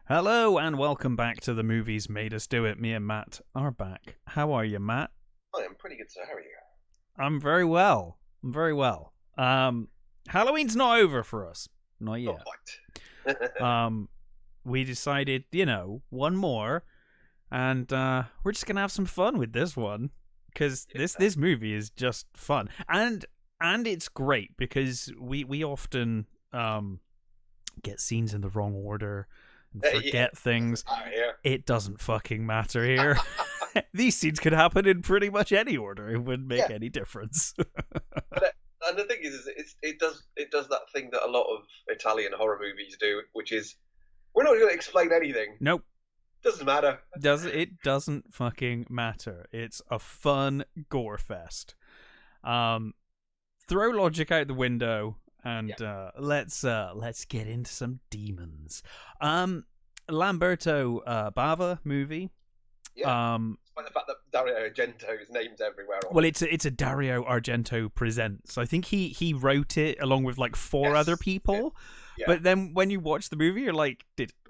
Hello and welcome back to The Movies Made Us Do It. Me and Matt are back. How are you, Matt? I am pretty good, sir. How are you? I'm very well. Halloween's not over for us. Not yet. Not quite. We decided, one more, and we're just gonna have some fun with this one because this movie is just fun, and it's great because we often get scenes in the wrong order and forget things. It doesn't fucking matter here. These scenes could happen in pretty much any order. It wouldn't make any difference. And the thing is, it does that thing that a lot of Italian horror movies do, which is we're not going to explain anything. Nope. Doesn't matter. It doesn't fucking matter. It's a fun gore fest. Throw logic out the window and let's get into some demons. Lamberto Bava movie. Yeah. Despite the fact that Dario Argento's name's everywhere. Well, it's a Dario Argento presents. I think he wrote it along with like four other people. Yeah. But then when you watch the movie, you're like,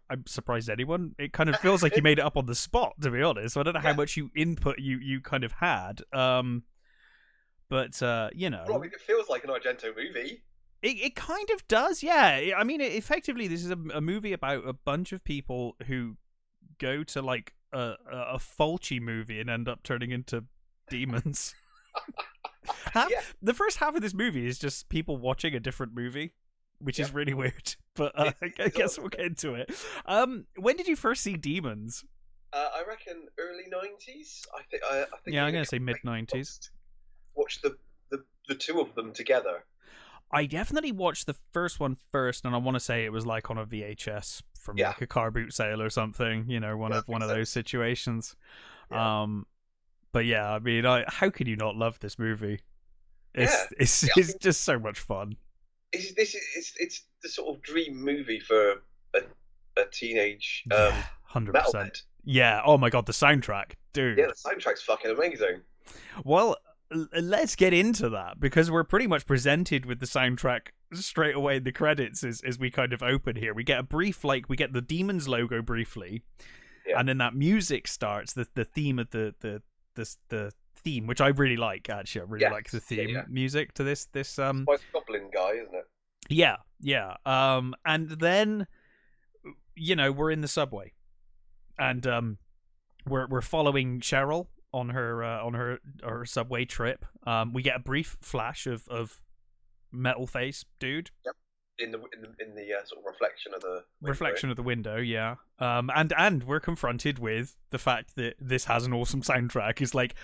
I'm surprised anyone. It kind of feels like you made it up on the spot, to be honest. So I don't know how much input you kind of had. But Well, I mean, it feels like an Argento movie. It kind of does, yeah. I mean, effectively, this is a movie about a bunch of people who go to like a Fulci movie and end up turning into demons. The first half of this movie is just people watching a different movie, which is really weird. But I guess we'll get into it. When did you first see Demons? I reckon early 90s. I think. Yeah, I'm gonna say mid 90s. Watch the two of them together. I definitely watched the first one first, and I want to say it was like on a VHS from like a car boot sale or something. One of those situations. Yeah. But yeah, I mean, how could you not love this movie? It's just so much fun. It's the sort of dream movie for a teenage 100%. Yeah. Oh my god, the soundtrack, dude. Yeah, the soundtrack's fucking amazing. Well, let's get into that because we're pretty much presented with the soundtrack straight away in the credits as we kind of open here. We get a brief, we get the Demons logo briefly, and then that music starts. The theme of the theme, which I really like. Actually, I really like the theme music to this. It's by the Goblin guy, isn't it? Yeah. And then we're in the subway, and we're following Cheryl on her subway trip. We get a brief flash of metal face dude. Yep. In the sort of reflection of the window, yeah. And we're confronted with the fact that this has an awesome soundtrack. It's like,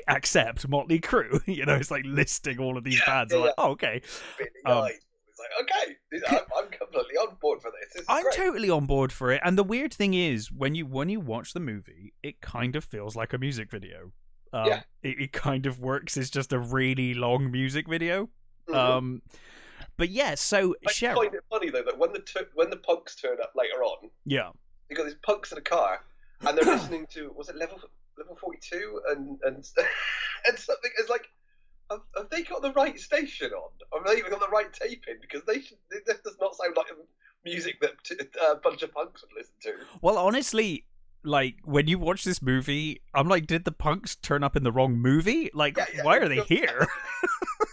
accept Motley Crue. It's like listing all of these bands. Like, oh, okay. It's like, okay, I'm completely on board for this. I'm totally on board for it. And the weird thing is, when you watch the movie, it kind of feels like a music video. It kind of works as just a really long music video. Mm-hmm. But yeah, so Cheryl. I find it funny though that when the punks turn up later on, you got these punks in a car and they're listening to level 42 and something. It's like, have they got the right station on? Or have they even got the right tape in? Because this does not sound like music that a bunch of punks would listen to. Well, honestly, like when you watch this movie, I'm like, did the punks turn up in the wrong movie? Like, why are they here?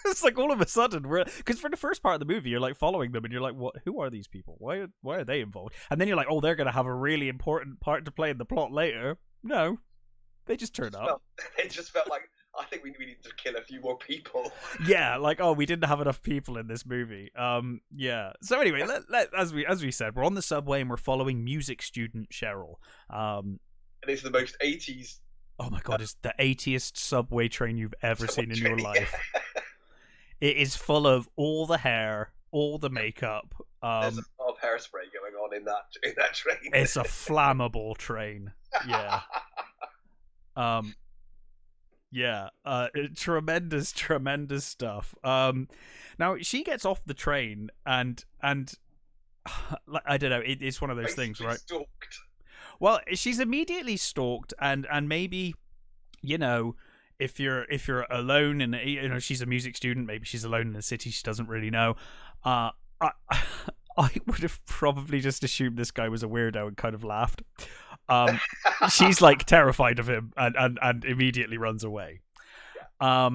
It's like all of a sudden because for the first part of the movie you're like following them and you're like, what? Who are these people? Why are they involved? And then you're like, oh, they're gonna have a really important part to play in the plot later. No, they just turned up. It just felt like, I think we need to kill a few more people. Yeah, like, oh, we didn't have enough people in this movie. Yeah. So anyway, as we said, we're on the subway and we're following music student Cheryl. And it's the most 80s. Oh my god, it's the 80th subway train you've ever seen in your life. It is full of all the hair, all the makeup. There's a lot of hairspray going on in that train. It's a flammable train. Yeah. Tremendous stuff. Now she gets off the train and I don't know. It's one of those things, right? Stalked. Well, she's immediately stalked, and maybe, if you're alone and she's a music student, maybe she's alone in the city, she doesn't really know. I would have probably just assumed this guy was a weirdo and kind of laughed. She's like terrified of him and immediately runs away. Yeah.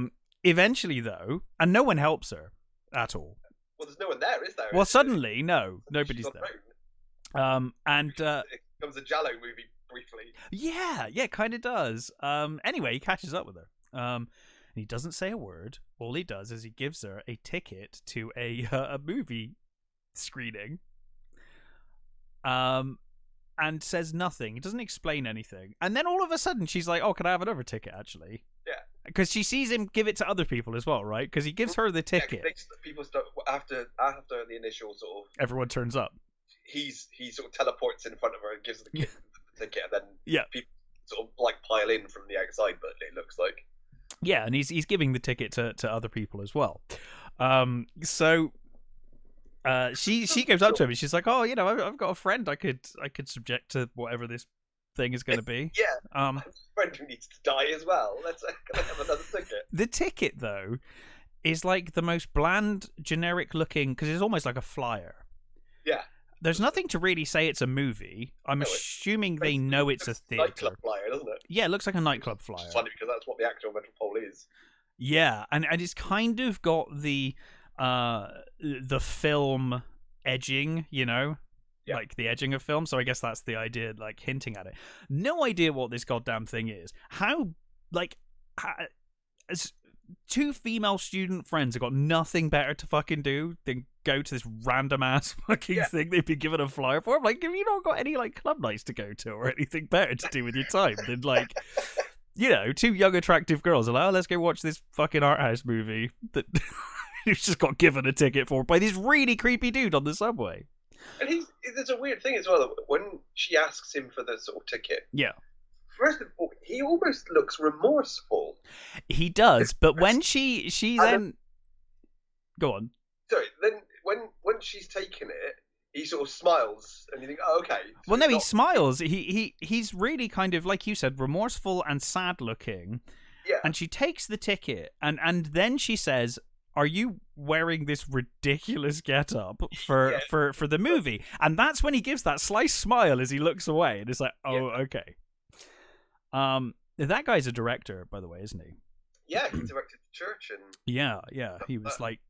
Eventually, though, and no one helps her at all. Well, there's no one there, is there? Well, suddenly, no, nobody's there. And it becomes a Jallo movie briefly. Yeah, kind of does. Anyway, he catches up with her. He doesn't say a word. All he does is he gives her a ticket to a movie screening. And says nothing. He doesn't explain anything. And then all of a sudden, she's like, "Oh, can I have another ticket?" Actually, yeah, because she sees him give it to other people as well, right? Because he gives her the ticket. Yeah, people start after the initial sort of. Everyone turns up. He sort of teleports in front of her and gives her the ticket, and then people sort of like pile in from the outside. But it looks like. Yeah, and he's giving the ticket to other people as well. So she goes up to him and she's like, "Oh, I've got a friend I could subject to whatever this thing is going to be." Yeah. My friend who needs to die as well. Can I have another ticket? The ticket though is like the most bland, generic looking because it's almost like a flyer. Yeah. There's nothing to really say it's a movie. I'm assuming they know it's a theater. Nightclub flyer, doesn't it? Yeah, it looks like a nightclub flyer. It's funny because that's what the actual Metropole is. Yeah, and it's kind of got the film edging, like the edging of film. So I guess that's the idea, like hinting at it. No idea what this goddamn thing is. As two female student friends have got nothing better to fucking do than go to this random ass fucking thing they've been given a flyer for. I'm like, have you not got any like club nights to go to or anything better to do with your time than like, two young attractive girls are like, "Oh, let's go watch this fucking art house movie that who's just got given a ticket for by this really creepy dude on the subway." And there's a weird thing as well when she asks him for the sort of ticket. Yeah. First of all, he almost looks remorseful. He does, but when she then go on. Sorry, then when she's taking it, he sort of smiles, and you think, "Oh, okay." So well, no, he smiles. He's really kind of like you said, remorseful and sad looking. Yeah. And she takes the ticket, and then she says, "Are you wearing this ridiculous getup for the movie?" And that's when he gives that slight smile as he looks away, and it's like, "Oh, okay." That guy's a director, by the way, isn't he? Yeah, he directed Church and. Yeah. He was like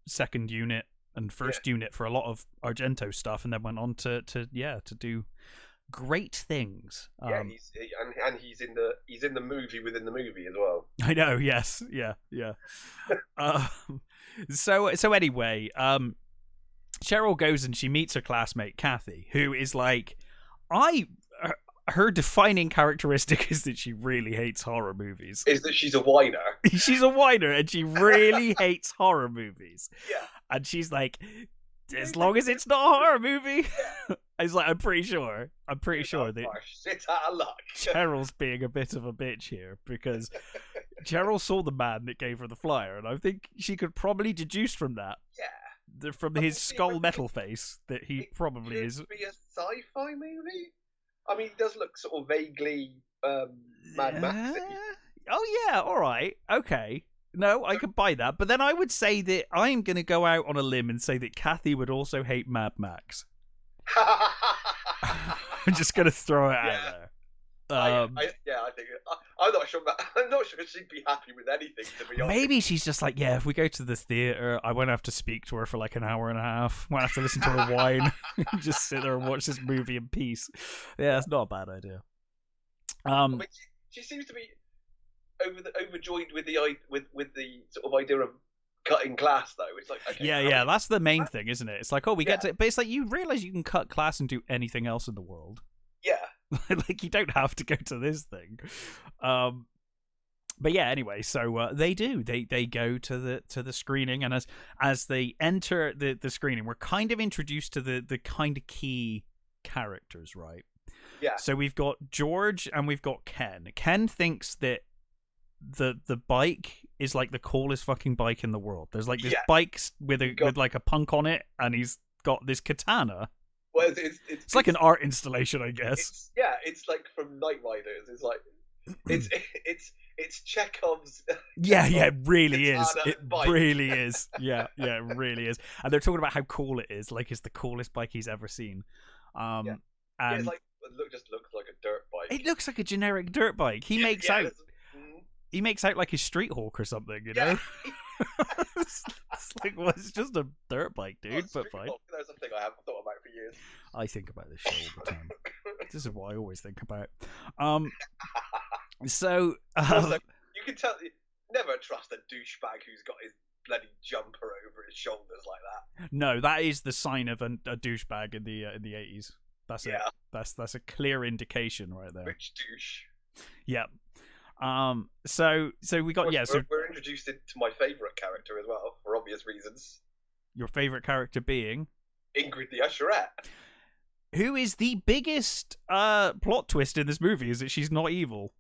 second unit and first unit for a lot of Argento stuff, and then went on to do great things. He's in the movie within the movie as well. I know. Yes. Yeah. So anyway, Cheryl goes and she meets her classmate Kathy, who is like, her defining characteristic is that she really hates horror movies. Is that she's a whiner. She's a whiner and she really hates horror movies. Yeah. And she's like, as long as it's not a horror movie. Yeah. I was like, I'm pretty sure that it's out of luck. Cheryl's being a bit of a bitch here because Cheryl saw the man that gave her the flyer, and I think she could probably deduce from that. Yeah. From his skull metal face that he probably is. Could be a sci-fi movie. I mean, he does look sort of vaguely Mad Max. Oh yeah, all right, okay. No, I could buy that, but then I would say that I'm going to go out on a limb and say that Kathy would also hate Mad Max. I'm just going to throw it out there. I think I'm not sure. I'm not sure she'd be happy with anything, to be honest. Maybe she's just like, if we go to the theater, I won't have to speak to her for like an hour and a half. Won't have to listen to her whine. Just sit there and watch this movie in peace. Yeah, it's not a bad idea. She seems to be overjoyed with the sort of idea of cutting class, though. It's like, okay, yeah, that's the main thing, isn't it? It's like, we get to, but it's like you realize you can cut class and do anything else in the world. Yeah. Like, you don't have to go to this thing. But yeah, anyway, so they do. They go to the screening, and as they enter the screening, we're kind of introduced to the kind of key characters, right? Yeah. So we've got George and we've got Ken. Ken thinks that the bike is like the coolest fucking bike in the world. There's like this bike with like a punk on it, and he's got this katana. Well, it's like an art installation, I guess. It's like from Knight Riders. It's like it's it's Chekhov's. Yeah, it really is. It bike. really is. Yeah, it really is. And they're talking about how cool it is. Like, it's the coolest bike he's ever seen. And it's like just looks like a dirt bike. It looks like a generic dirt bike. He makes out. He makes out like a street hawk or something, you know? It's like, well, it's just a dirt bike, dude, but fine. There's a thing I haven't thought about for years. I think about this show all the time. This is what I always think about. So, you can tell, never trust a douchebag who's got his bloody jumper over his shoulders like that. No, that is the sign of a douchebag in the 80s. That's it. That's a clear indication right there. Rich douche. Yep. So we got we're introduced to my favourite character as well for obvious reasons. Your favourite character being Ingrid the Usherette, who is the biggest plot twist in this movie is that she's not evil.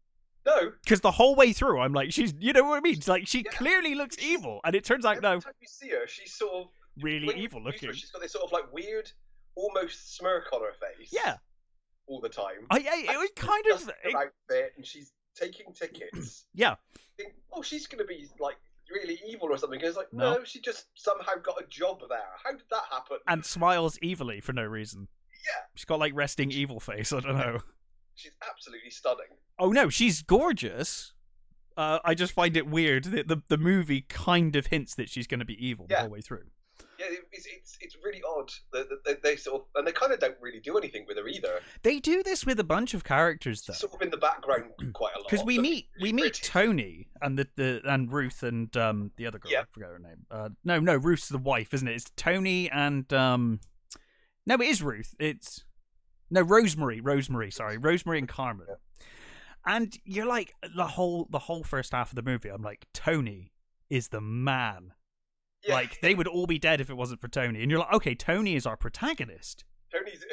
No, because the whole way through I'm like, she's, you know what I mean? Like, she clearly looks evil, and it turns out no. Every time you see her, she's sort of really evil looking. She's got this sort of like weird, almost smirk on her face. Yeah, all the time. It was kind of her outfit, and she's taking tickets. Yeah. Think, oh, she's going to be like really evil or something. It's like, no, she just somehow got a job there. How did that happen? And smiles evilly for no reason. Yeah. She's got like resting evil face. I don't know. She's absolutely stunning. Oh no, she's gorgeous. I just find it weird that the movie kind of hints that she's going to be evil the whole way through. Yeah, it's really odd that they sort of, and they kind of don't really do anything with her either. They do this with a bunch of characters though. Sort of in the background quite a lot. Because we meet Tony and and Ruth and the other girl. I forgot her name. No, Ruth's the wife, isn't it? It's Tony and no, it is Ruth. It's Rosemary. Sorry, Rosemary and Carmen. Yeah. And you're like the whole first half of the movie. I'm like, Tony is the man. Yeah. Like, they would all be dead if it wasn't for Tony. And you're like, okay, Tony is our protagonist. Tony's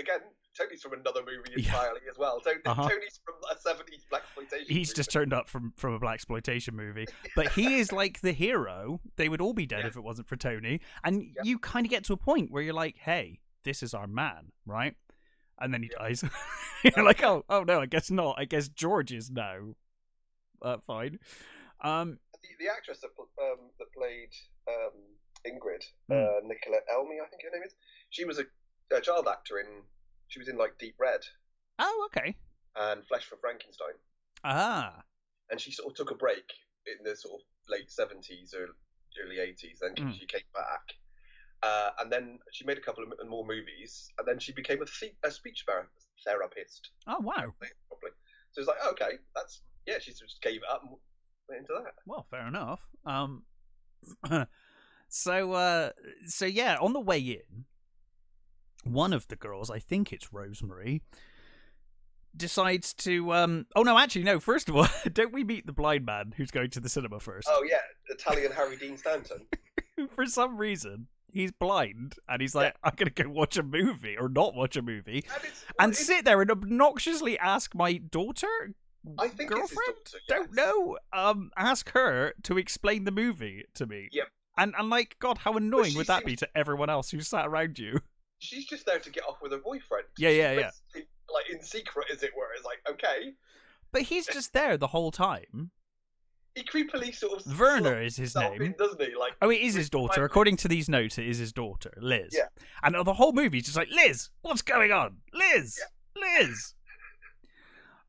from another movie entirely as well. Tony's from a 70s blaxploitation He's just turned up from a blaxploitation movie. But he is like the hero. They would all be dead if it wasn't for Tony. And you kind of get to a point where you're like, hey, this is our man, right? And then he dies. You're like, oh no, I guess not. I guess George is now. Fine. The actress that played Ingrid, Nicolette Elmy, I think her name is. She was a child actor she was in like Deep Red. Oh, okay. And Flesh for Frankenstein. Ah. And she sort of took a break in the sort of late 70s or early 80s. Then she came back. And then she made a couple of more movies. And then she became a speech therapist. Oh, wow. Probably. So it's like, okay, she just gave it up and went into that. Well, fair enough. So yeah, on the way in, one of the girls, I think it's Rosemary, decides to oh no, actually no, first of all, don't we meet the blind man who's going to the cinema first? Oh yeah, Italian Harry Dean Stanton. For some reason he's blind and he's like, I'm gonna go watch a movie or not watch a movie and sit there and obnoxiously ask my daughter, I think girlfriend, it's his daughter, don't know, ask her to explain the movie to me. Yep. And like, God, how annoying would that be to everyone else who sat around you? She's just there to get off with her boyfriend. Yeah. Like in secret, as it were. It's like, okay. But he's just there the whole time. He creepily sort of... Werner is his name. In, doesn't he? Like, it is his daughter. According to these notes, it is his daughter, Liz. Yeah. And the whole movie is just like, Liz, what's going on? Liz! Yeah. Liz!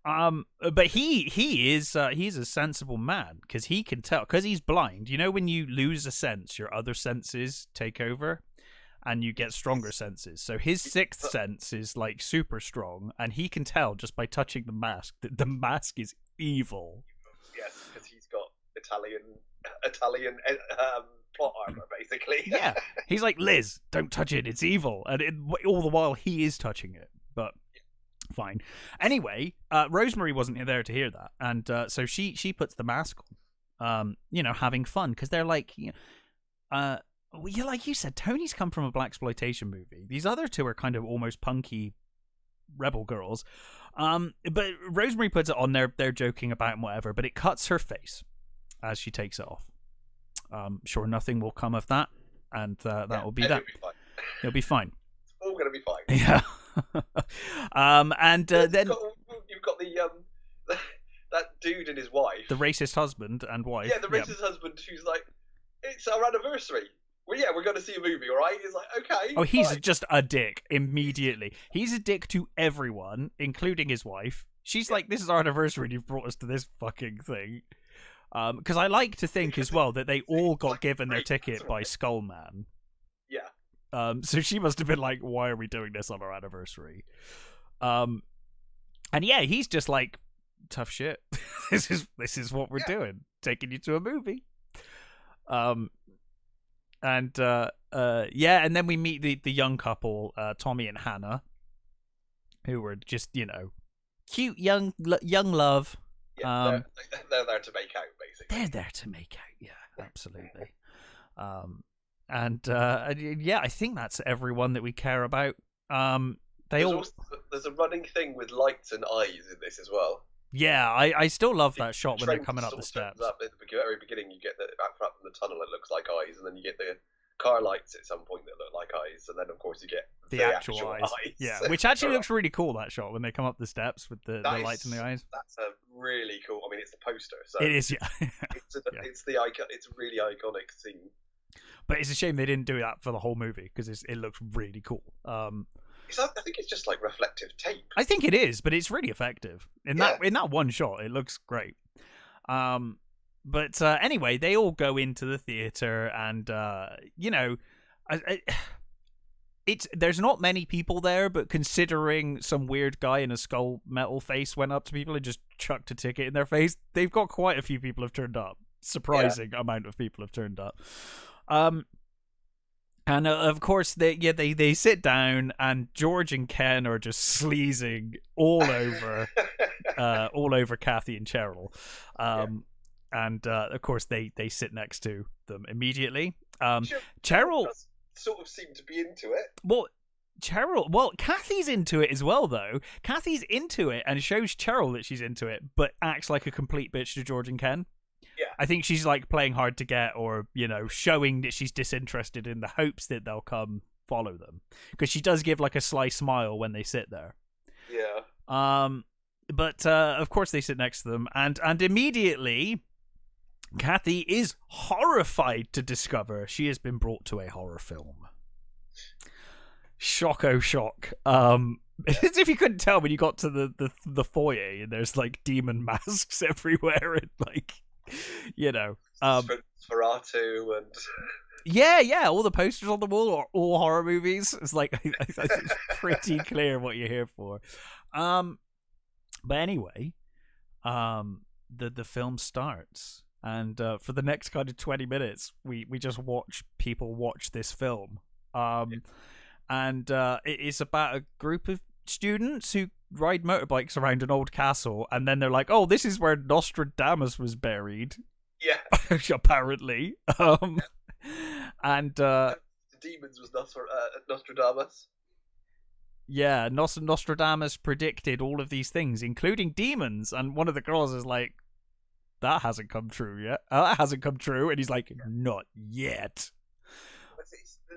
But he's a sensible man, because he can tell, because he's blind. You know when you lose a sense, your other senses take over and you get stronger senses. So his sixth sense is like super strong, and he can tell just by touching the mask that the mask is evil. Yes, because he's got Italian plot armor, basically. Yeah, he's like, Liz, don't touch it, it's evil. And all the while he is touching it, but fine. Anyway, Rosemary wasn't there to hear that, and so she puts the mask on, having fun, because they're like, like you said, Tony's come from a blaxploitation movie. These other two are kind of almost punky rebel girls, but Rosemary puts it on. They're joking about and whatever, but it cuts her face as she takes it off. Sure, nothing will come of that, and that will be that. It'll be fine. It's all gonna be fine. Yeah. And then you've got the that dude and his wife. The racist husband and wife. Yeah, the racist husband who's like, it's our anniversary. Well, yeah, we're going to see a movie, all right? He's like, okay. Oh, he's just a dick immediately. He's a dick to everyone, including his wife. She's like, this is our anniversary and you've brought us to this fucking thing. Because I like to think as well that they all got given their ticket by Skullman. Yeah. So she must have been like, why are we doing this on our anniversary? And yeah, he's just like, tough shit. This is what we're doing. Taking you to a movie. And then we meet the young couple, Tommy and Hannah, who were just, cute young love. Yeah, they're there to make out, basically. They're there to make out, yeah, absolutely. Yeah, I think that's everyone that we care about. There's a running thing with lights and eyes in this as well. Yeah, I still love that shot when they're coming up the steps. Up at the very beginning, you get up from the tunnel, it looks like eyes, and then you get the car lights at some point that look like eyes, and then of course you get the actual eyes. Yeah, which actually looks really cool, that shot when they come up the steps with the lights in the eyes. That's a really cool. I mean, it's the poster, so it is. Yeah, it's the icon. It's a really iconic scene. But it's a shame they didn't do that for the whole movie because it looks really cool. I think it's just like reflective tape. I think it is, but it's really effective in that one shot. It looks great. But anyway, they all go into the theater, and there's not many people there, but considering some weird guy in a skull metal face went up to people and just chucked a ticket in their face, they've got quite a few people have turned up. Surprising amount of people have turned up. And of course they sit down, and George and Ken are just sleazing all over Kathy and Cheryl. And of course they sit next to them immediately. Cheryl does sort of seem to be into it. Well, Kathy's into it as well, though. Kathy's into it and shows Cheryl that she's into it, but acts like a complete bitch to George and Ken. Yeah. I think she's like playing hard to get, or showing that she's disinterested in the hopes that they'll come follow them, because she does give like a sly smile when they sit there. Yeah. But of course they sit next to them, and immediately Kathy is horrified to discover she has been brought to a horror film. Shock, oh shock. As if you couldn't tell when you got to the foyer and there's like demon masks everywhere and like Ferratu and yeah, all the posters on the wall are all horror movies. It's like it's pretty clear what you're here for. But anyway, the film starts, and for the next kind of 20 minutes, we just watch people watch this film. And it is about a group of students who ride motorbikes around an old castle, and then they're like, "Oh, this is where Nostradamus was buried." Yeah, apparently. And the demons was Nostradamus. Yeah, Nostradamus predicted all of these things, including demons. And one of the girls is like, "That hasn't come true yet. That hasn't come true." And he's like, "Not yet."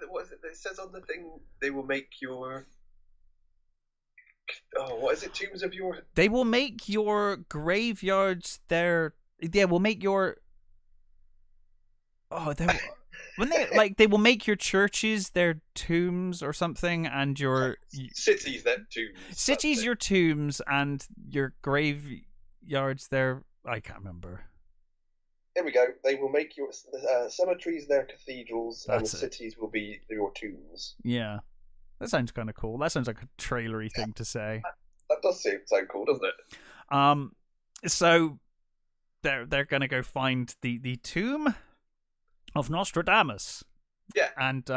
What is it? It says on the thing, they will make your. Oh, what is it? Tombs of your. They will make your graveyards their. Yeah, will make your. Oh, when they will make your churches their tombs or something, and your cities their tombs. Cities your tombs, and your graveyards their. I can't remember. There we go. They will make your cemeteries their cathedrals, and the That's it. cities will be your tombs. Yeah, that sounds kind of cool. That sounds like a trailery thing to say. That does sound cool, doesn't it? So they're gonna go find the tomb of Nostradamus. Yeah. And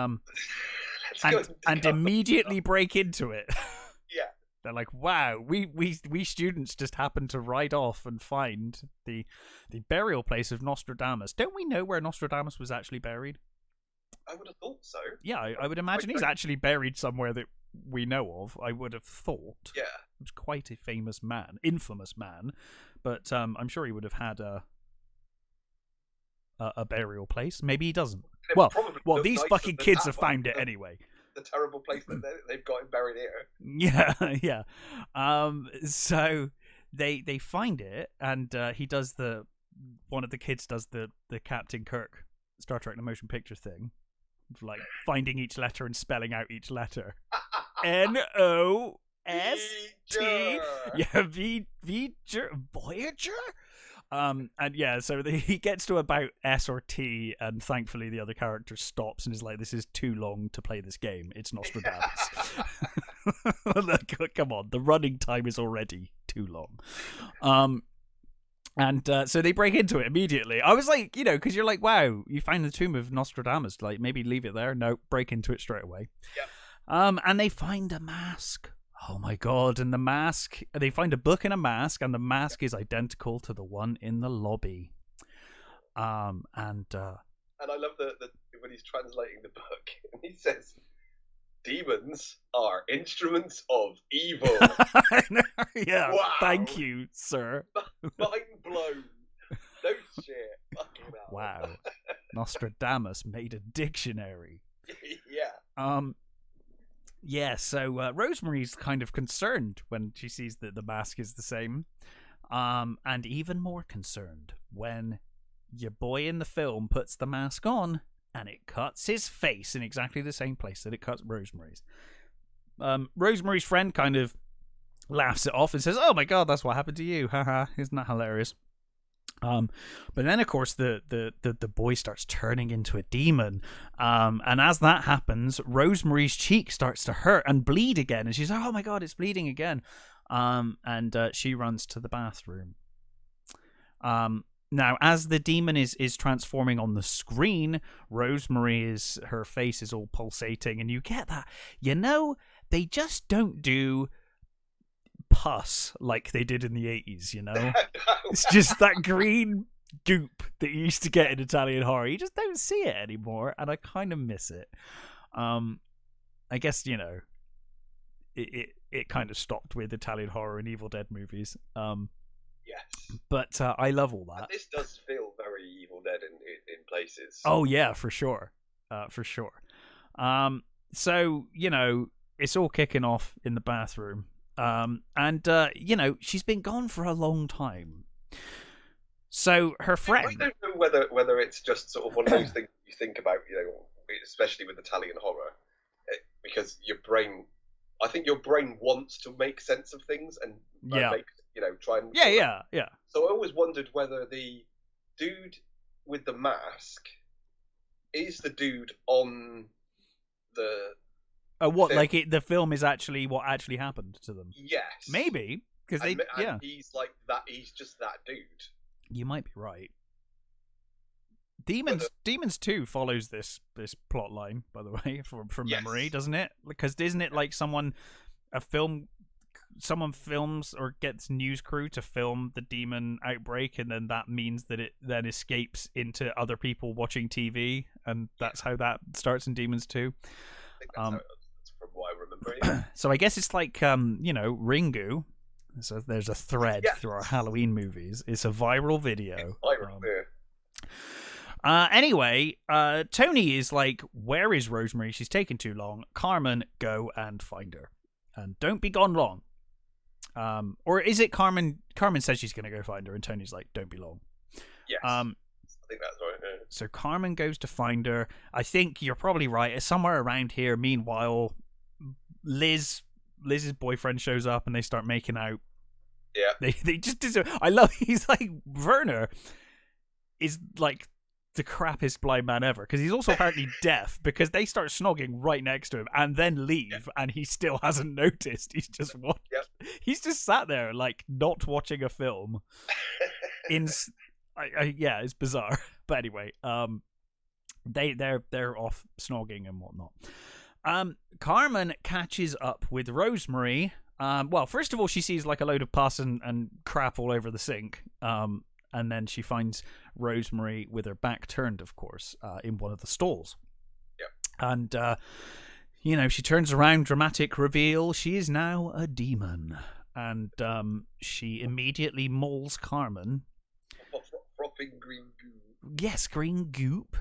Let's go and immediately break into it. Yeah. They're like, wow, we students just happened to ride off and find the burial place of Nostradamus. Don't we know where Nostradamus was actually buried? I would have thought so. Yeah, I would imagine he's actually buried somewhere that we know of. I would have thought. Yeah. He was quite a famous man, infamous man, but I'm sure he would have had a burial place. Maybe he doesn't. Well, these fucking kids have found it anyway. The terrible place that they've got him buried here. Yeah, yeah. So they find it, and he does one of the kids does the Captain Kirk Star Trek the motion picture thing, of like finding each letter and spelling out each letter. NOST. Yeah, Voyager. And yeah, so he gets to about S or T, and thankfully the other character stops and is like, "This is too long to play this game. It's Nostradamus." Come on, the running time is already too long. And so they break into it immediately. I was like, because you're like, wow, you find the tomb of Nostradamus. Like, maybe leave it there. No, break into it straight away. Yep. And they find a mask. Oh my god! And the mask. They find a book and a mask, and the mask is identical to the one in the lobby. And I love the when he's translating the book, and he says, "Demons are instruments of evil." Yeah. Wow. Thank you, sir. Mind blown. No shit. Fucking hell. Wow. Nostradamus made a dictionary. Yeah. Yeah, so Rosemary's kind of concerned when she sees that the mask is the same. And even more concerned when your boy in the film puts the mask on and it cuts his face in exactly the same place that it cuts Rosemary's. Rosemary's friend kind of laughs it off and says, "Oh my god, that's what happened to you. Haha, isn't that hilarious?" But then of course the boy starts turning into a demon, and as that happens, Rosemary's cheek starts to hurt and bleed again, and she's like, "Oh my god, it's bleeding again," and she runs to the bathroom. Now, as the demon is transforming on the screen, her face is all pulsating, and you get that. They just don't do pus like they did in the 80s, It's just that green goop that you used to get in Italian horror. You just don't see it anymore, and I kind of miss it. I guess, it kind of stopped with Italian horror and Evil Dead movies. Yes. But I love all that. And this does feel very Evil Dead in places. Oh, yeah, for sure. For sure. So, it's all kicking off in the bathroom. And she's been gone for a long time. So her friend... I don't know whether it's just sort of one of those things you think about, especially with Italian horror, because I think your brain wants to make sense of things and try and... Yeah. So I always wondered whether the dude with the mask is the dude on the... what, film. like the film is actually what actually happened to them? Yes. Maybe, because he's like that, he's just that dude. You might be right. Demons 2 follows this plot line, by the way, from memory, doesn't it? Because isn't it like someone films or gets news crew to film the demon outbreak, and then that means that it then escapes into other people watching TV, and that's how that starts in Demons 2. I think that's from what I remember. Yeah. So I guess it's like Ringu. So there's a thread through our Halloween movies. It's a viral video. Anyway, Tony is like, "Where is Rosemary? She's taking too long. Carmen, go and find her. And don't be gone long." Or is it Carmen? Carmen says she's going to go find her, and Tony's like, "Don't be long." Yes. I think that's right. Yeah. So Carmen goes to find her. I think you're probably right. It's somewhere around here. Meanwhile, Liz's boyfriend shows up, and they start making out. Yeah. They just I love. He's like, Werner is like the crappiest blind man ever, because he's also apparently deaf, because they start snogging right next to him and then leave, and he still hasn't noticed. He's just he's just sat there like not watching a film. It's bizarre. But anyway, they're off snogging and whatnot. Carmen catches up with Rosemary. Well, first of all, she sees like a load of pus and crap all over the sink. And then she finds Rosemary with her back turned, of course, in one of the stalls. Yeah. And, she turns around, dramatic reveal. She is now a demon. And she immediately mauls Carmen. Frothing green goop. Yes, green goop.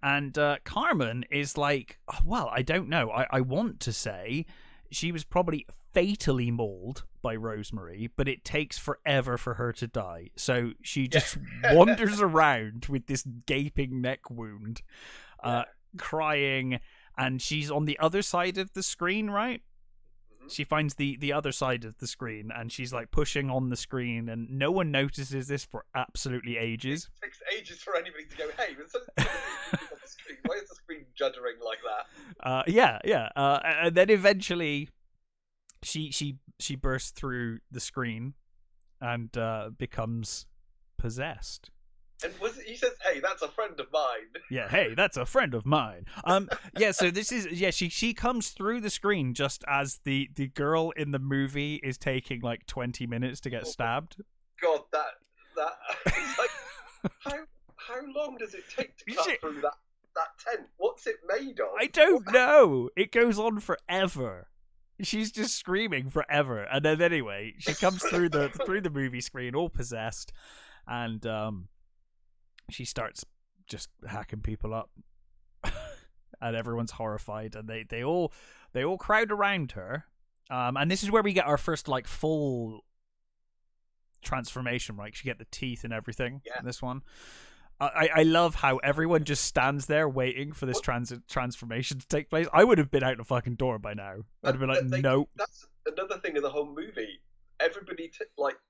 And Carmen is like, well, I don't know. I want to say she was probably fatally mauled by Rosemary, but it takes forever for her to die. So she just wanders around with this gaping neck wound, crying, and she's on the other side of the screen, right? She finds the other side of the screen, and she's like pushing on the screen, and no one notices this for absolutely ages. It takes ages for anybody to go, hey, there's something on the screen. Why is the screen juddering like that? And then eventually she bursts through the screen and becomes possessed. And he says, hey, that's a friend of mine. Yeah, hey, that's a friend of mine. So this is she comes through the screen just as the girl in the movie is taking like 20 minutes to get stabbed. God, that it's like how long does it take to cut through that tent? What's it made of? I don't know. It goes on forever. She's just screaming forever. And then anyway, she comes through the movie screen all possessed, and she starts just hacking people up, and everyone's horrified, and they all crowd around her, and this is where we get our first like full transformation, right? She get the teeth and everything in this one. I love how everyone just stands there waiting for this transformation to take place. I would have been out the fucking door by now. I'd have been like, nope. That's another thing of the whole movie. Everybody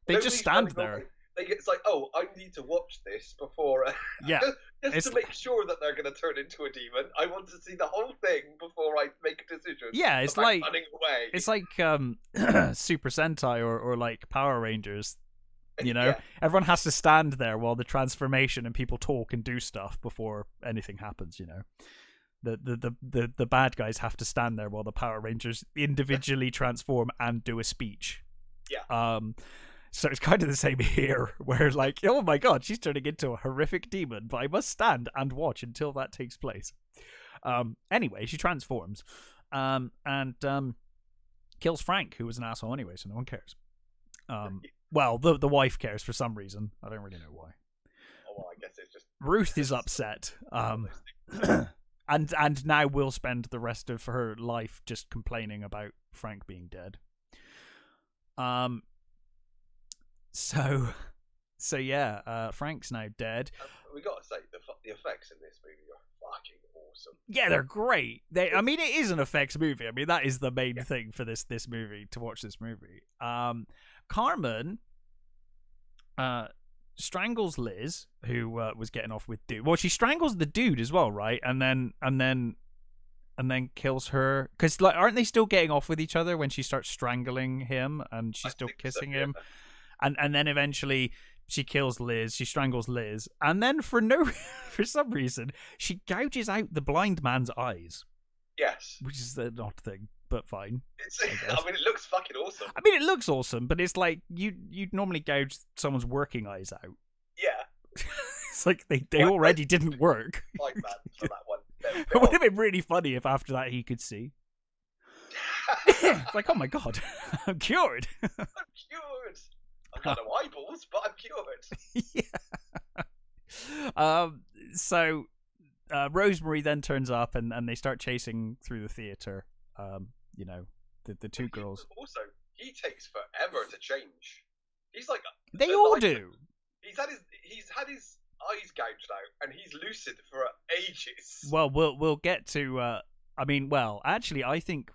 they just stand there. It's like, oh, I need to watch this before. Just to make sure that they're going to turn into a demon. I want to see the whole thing before I make a decision. Yeah, it's like running away. It's like Super Sentai or like Power Rangers. You know, everyone has to stand there while the transformation and people talk and do stuff before anything happens. You know, the bad guys have to stand there while the Power Rangers individually transform and do a speech. Yeah. So it's kind of the same here, where like, oh my god, she's turning into a horrific demon, but I must stand and watch until that takes place. Anyway, she transforms, and kills Frank, who was an asshole anyway, so no one cares. Well, the wife cares for some reason. I don't really know why. Oh, well, I guess it's just Ruth is upset. And now will spend the rest of her life just complaining about Frank being dead. So yeah, Frank's now dead. We gotta say the effects in this movie are fucking awesome. Yeah, they're great. I mean, it is an effects movie. I mean, that is the main thing for this movie, to watch this movie. Carmen strangles Liz, who was getting off with dude. Well, she strangles the dude as well, right? And then kills her, because like, aren't they still getting off with each other when she starts strangling him and she's still kissing him? And then eventually she kills Liz, she strangles Liz, and then for some reason she gouges out the blind man's eyes. Yes, which is an odd thing, but fine. I mean, it looks fucking awesome. I mean, it looks awesome, but it's like you'd normally gouge someone's working eyes out. Yeah. It's like they already didn't work. Like that for that one. It would have been really funny if after that he could see. It's like, oh my god, I'm cured. I'm cured. I've got no eyeballs, but I'm cured. Yeah. So Rosemary then turns up, and they start chasing through the theater. You know, the two girls. Also, he takes forever to change. He's like they all do. He's had his eyes gouged out, and he's lucid for ages. Well, we'll get to. I mean, well, actually, I think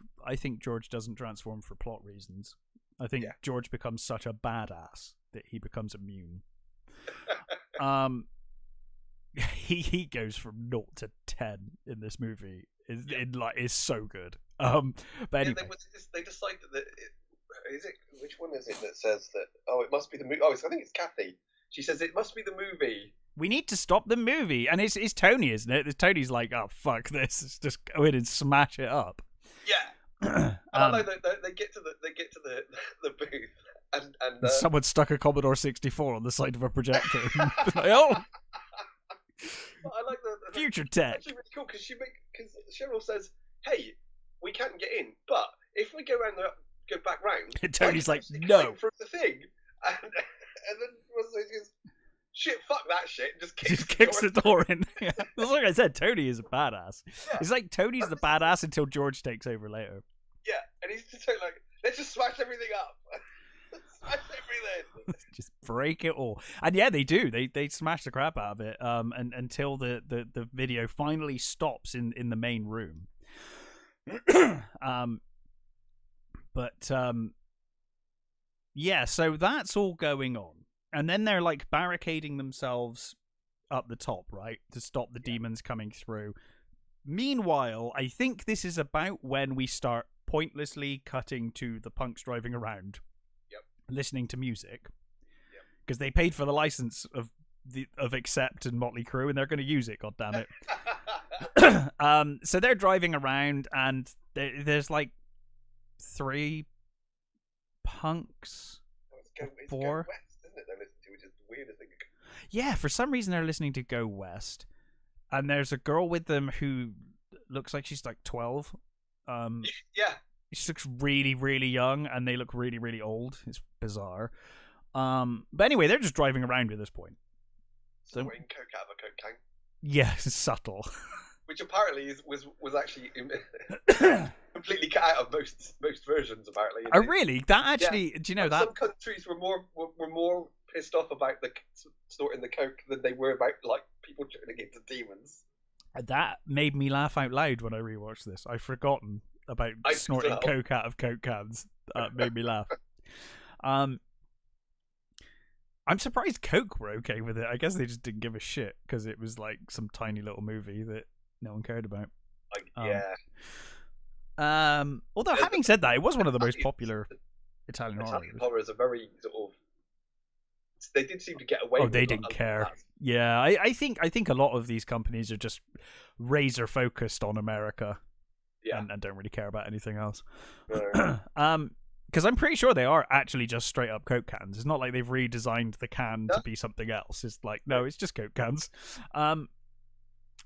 George doesn't transform for plot reasons. I think George becomes such a badass that he becomes immune. He goes from 0 to 10 in this movie. Is so good. But anyway, they decided that which one is it that says that? Oh, it must be the movie. Oh, I think it's Kathy. She says it must be the movie. We need to stop the movie, and it's Tony, isn't it? Tony's like, oh fuck this, let's just go in and smash it up. Yeah. They get to the booth, and someone stuck a Commodore 64 on the side of a projector. Like, oh. I like the future tech. Actually, really cool because Cheryl says, "Hey, we can't get in, but if we go back round." And Tony's like, "No." From the thing, and then Rosa goes, "Shit, fuck that shit," and just kicks the door in. Yeah. Like I said, Tony is a badass. Yeah. It's like Tony's the badass until George takes over later. Yeah, and he's just like, let's just smash everything up. Smash everything. Just break it all. And yeah, they do. They smash the crap out of it. And until the video finally stops in the main room. Yeah, so that's all going on. And then they're like barricading themselves up the top, right, to stop the demons coming through. Meanwhile, I think this is about when we start pointlessly cutting to the punks driving around, listening to music, because they paid for the license of Accept and Motley Crue, and they're going to use it. God damn it! So they're driving around, and there's like 3 punks, it's 4. Go West, isn't it? They're listening to, which is the weirdest thing. Yeah, for some reason they're listening to Go West, and there's a girl with them who looks like she's like 12. Yeah. She looks really, really young, and they look really, really old. It's bizarre. But anyway, they're just driving around at this point. Snorting coke out of a coke can. Yeah, it's subtle. Which apparently was actually completely cut out of most versions. Apparently. Oh, really? That actually? Yeah. Do you know that some countries were more pissed off about the snorting the coke than they were about like people turning into demons. That made me laugh out loud when I rewatched this. I've forgotten about snorting coke out of coke cans. Made me laugh. I'm surprised Coke were okay with it. I guess they just didn't give a shit because it was like some tiny little movie that no one cared about. Although having said that, it was one of the most popular Italian horrors. Are very sort of. They did seem to get away. Oh, they didn't care. Yeah, I think a lot of these companies are just razor focused on America. Yeah, and don't really care about anything else. No. Because I'm pretty sure they are actually just straight up Coke cans. It's not like they've redesigned the can to be something else. It's like, no, it's just Coke cans. But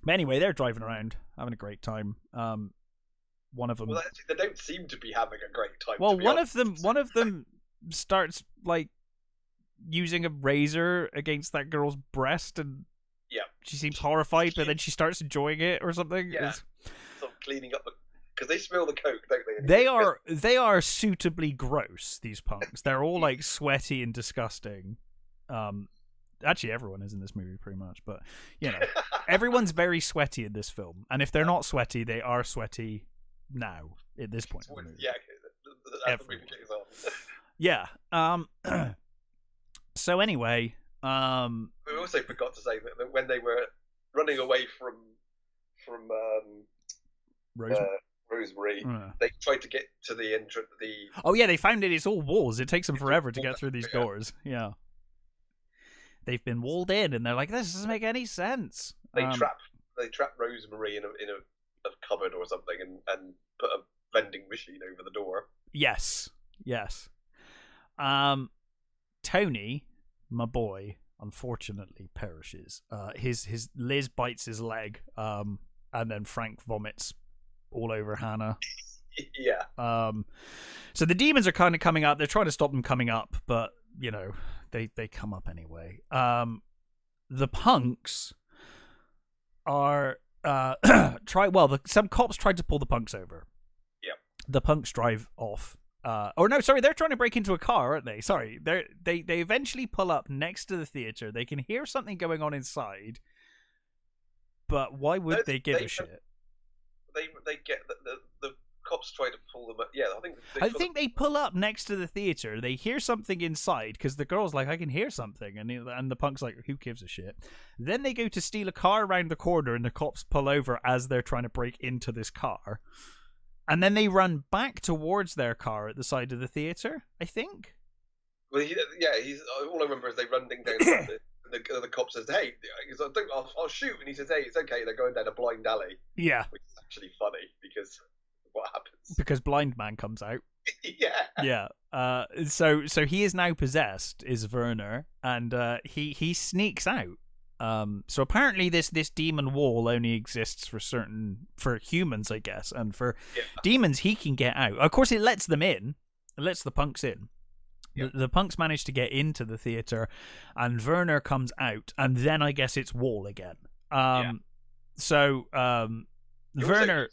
anyway, they're driving around, having a great time. One of them. Well, actually, they don't seem to be having a great time. Well, one of them starts like using a razor against that girl's breast, and she seems horrified, but then she starts enjoying it or something. Yeah, sort of cleaning up because they smell the coke, don't they? They are suitably gross. These punks. They're all like sweaty and disgusting. Actually, everyone is in this movie pretty much, but you know, everyone's very sweaty in this film. And if they're not sweaty, they are sweaty now at this point. Yeah, yeah. So anyway, we also forgot to say that when they were running away from Rosemary, they tried to get to the entrance. Oh yeah, they found it. It's all walls. It takes them forever to get through these doors. Yeah, they've been walled in, and they're like, "This doesn't make any sense." They trap Rosemary in a cupboard or something, and put a vending machine over the door. Yes. Tony, my boy, unfortunately perishes. His Liz bites his leg, and then Frank vomits all over Hannah. Yeah. So the demons are kind of coming up. They're trying to stop them coming up, but you know, they come up anyway. The punks are some cops tried to pull the punks over. Yeah. The punks drive off. They're trying to break into a car, aren't they? Sorry, they eventually pull up next to the theater. They can hear something going on inside, but why would they give a shit? They get the cops try to pull them up. Yeah, I think they pull up next to the theater. They hear something inside because the girl's like, I can hear something, and the punk's like, who gives a shit? Then they go to steal a car around the corner, and the cops pull over as they're trying to break into this car. And then they run back towards their car at the side of the theater, I think. Well, all I remember is they run down the cop says, "Hey," he's like, I'll shoot," and he says, "Hey, it's okay." They're going down a blind alley. Yeah, which is actually funny because what happens? Because Blind Man comes out. Yeah. Yeah. So he is now possessed, is Werner, and he sneaks out. So apparently this demon wall only exists for humans, I guess, and for demons he can get out. Of course, it lets them in. It lets the punks in. Yeah. The punks manage to get into the theater, and Werner comes out, and then I guess it's wall again. So Werner